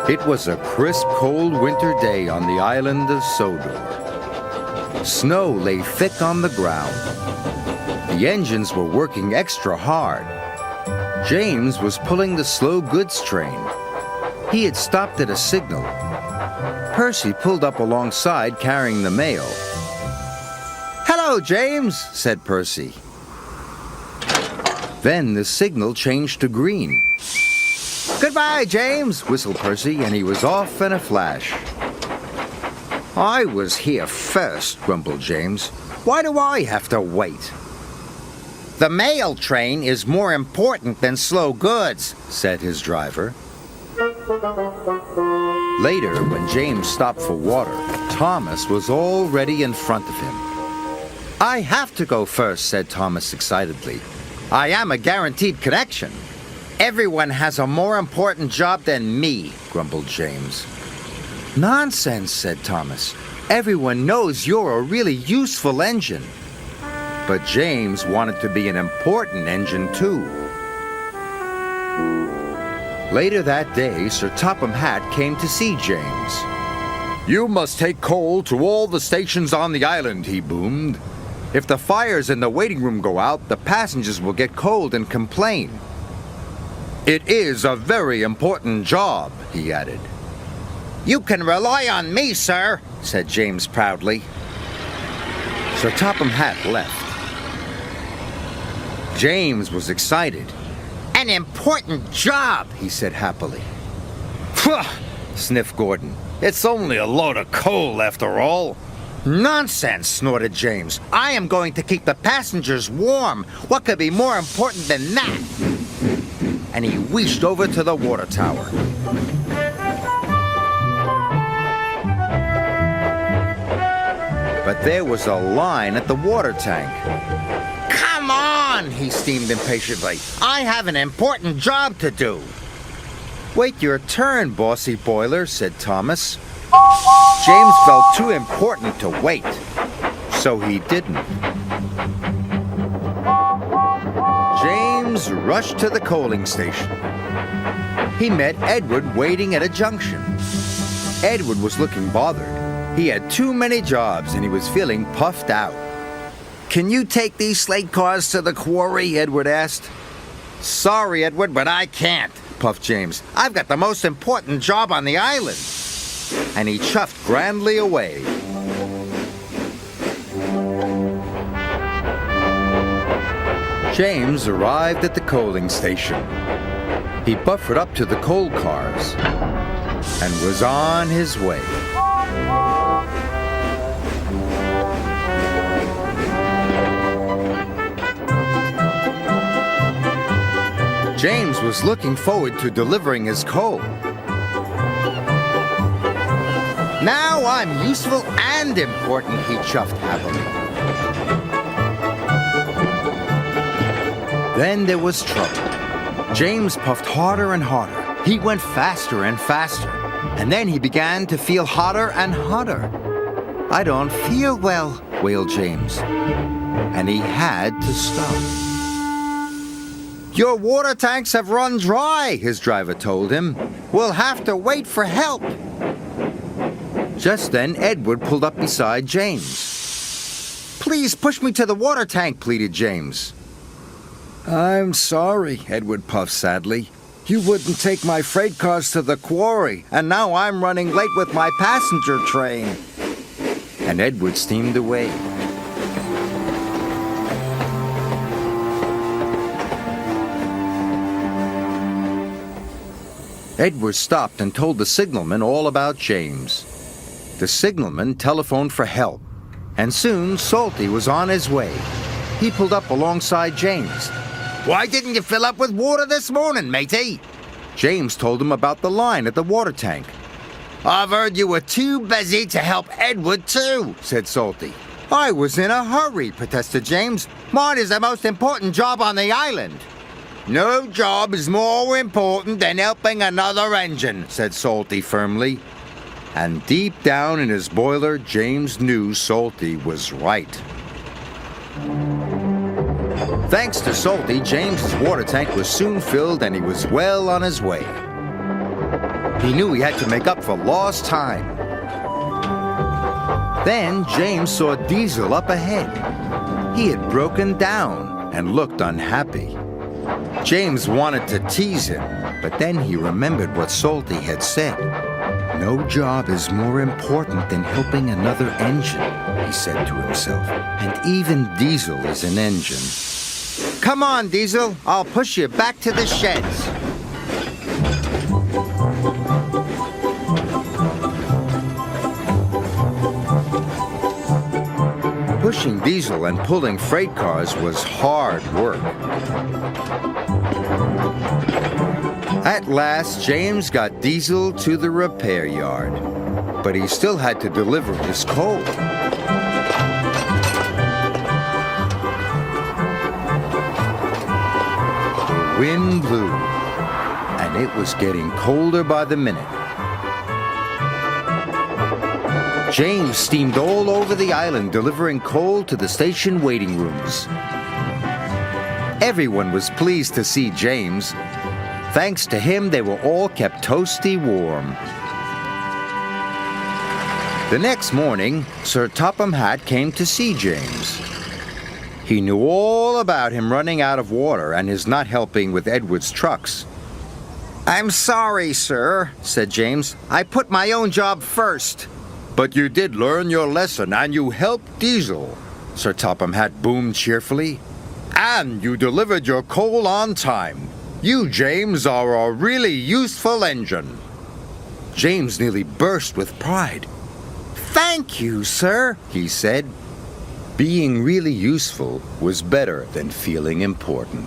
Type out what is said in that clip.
It was a crisp, cold winter day on the island of Sodor. Snow lay thick on the ground. The engines were working extra hard. James was pulling the slow goods train. He had stopped at a signal. Percy pulled up alongside carrying the mail. "Hello, James," said Percy. Then the signal changed to green. "Goodbye, James," whistled Percy, and he was off in a flash. "I was here first," grumbled James. "Why do I have to wait?" "The mail train is more important than slow goods," said his driver. Later, when James stopped for water, Thomas was already in front of him. "I have to go first," said Thomas excitedly. "I am a guaranteed connection." "Everyone has a more important job than me," grumbled James. "Nonsense," said Thomas. "Everyone knows you're a really useful engine." But James wanted to be an important engine, too. Later that day, Sir Topham Hatt came to see James. "You must take coal to all the stations on the island," he boomed. "If the fires in the waiting room go out, the passengers will get cold and complain." "It is a very important job," he added. "You can rely on me, sir," said James proudly. Sir Topham Hatt left. James was excited. "An important job," he said happily. "Pah!" sniffed Gordon. "It's only a load of coal after all." "Nonsense," snorted James. "I am going to keep the passengers warm. What could be more important than that?" And he wheeshed over to the water tower. But there was a line at the water tank. "Come on," he steamed impatiently. "I have an important job to do." "Wait your turn, bossy boiler," said Thomas. James felt too important to wait, so he didn't. James rushed to the coaling station. He met Edward waiting at a junction. Edward was looking bothered. He had too many jobs and he was feeling puffed out. "Can you take these slate cars to the quarry?" Edward asked. "Sorry, Edward, but I can't," puffed James. "I've got the most important job on the island." And he chuffed grandly away. James arrived at the coaling station. He buffered up to the coal cars and was on his way. James was looking forward to delivering his coal. "Now I'm useful and important," he chuffed happily. Then there was trouble. James puffed harder and harder. He went faster and faster. And then he began to feel hotter and hotter. "I don't feel well," wailed James. And he had to stop. "Your water tanks have run dry," his driver told him. "We'll have to wait for help." Just then, Edward pulled up beside James. "Please push me to the water tank," pleaded James. "I'm sorry," Edward puffed sadly. "You wouldn't take my freight cars to the quarry, and now I'm running late with my passenger train." And Edward steamed away. Edward stopped and told the signalman all about James. The signalman telephoned for help, and soon Salty was on his way. He pulled up alongside James. "Why didn't you fill up with water this morning, matey?" James told him about the line at the water tank. "I've heard you were too busy to help Edward too," said Salty. "I was in a hurry," protested James. "Mine is the most important job on the island." "No job is more important than helping another engine," said Salty firmly. And deep down in his boiler, James knew Salty was right. Thanks to Salty, James's water tank was soon filled and he was well on his way. He knew he had to make up for lost time. Then James saw Diesel up ahead. He had broken down and looked unhappy. James wanted to tease him, but then he remembered what Salty had said. "No job is more important than helping another engine," he said to himself. "And even Diesel is an engine." "Come on, Diesel. I'll push you back to the sheds." Pushing Diesel and pulling freight cars was hard work. At last, James got Diesel to the repair yard, but he still had to deliver his coal. The wind blew, and it was getting colder by the minute. James steamed all over the island delivering coal to the station waiting rooms. Everyone was pleased to see James. Thanks to him, they were all kept toasty warm. The next morning, Sir Topham Hatt came to see James. He knew all about him running out of water and his not helping with Edward's trucks. "I'm sorry, sir," said James. "I put my own job first." "But you did learn your lesson, and you helped Diesel," Sir Topham Hatt boomed cheerfully. "And you delivered your coal on time. You, James, are a really useful engine." James nearly burst with pride. "Thank you, sir," he said. Being really useful was better than feeling important.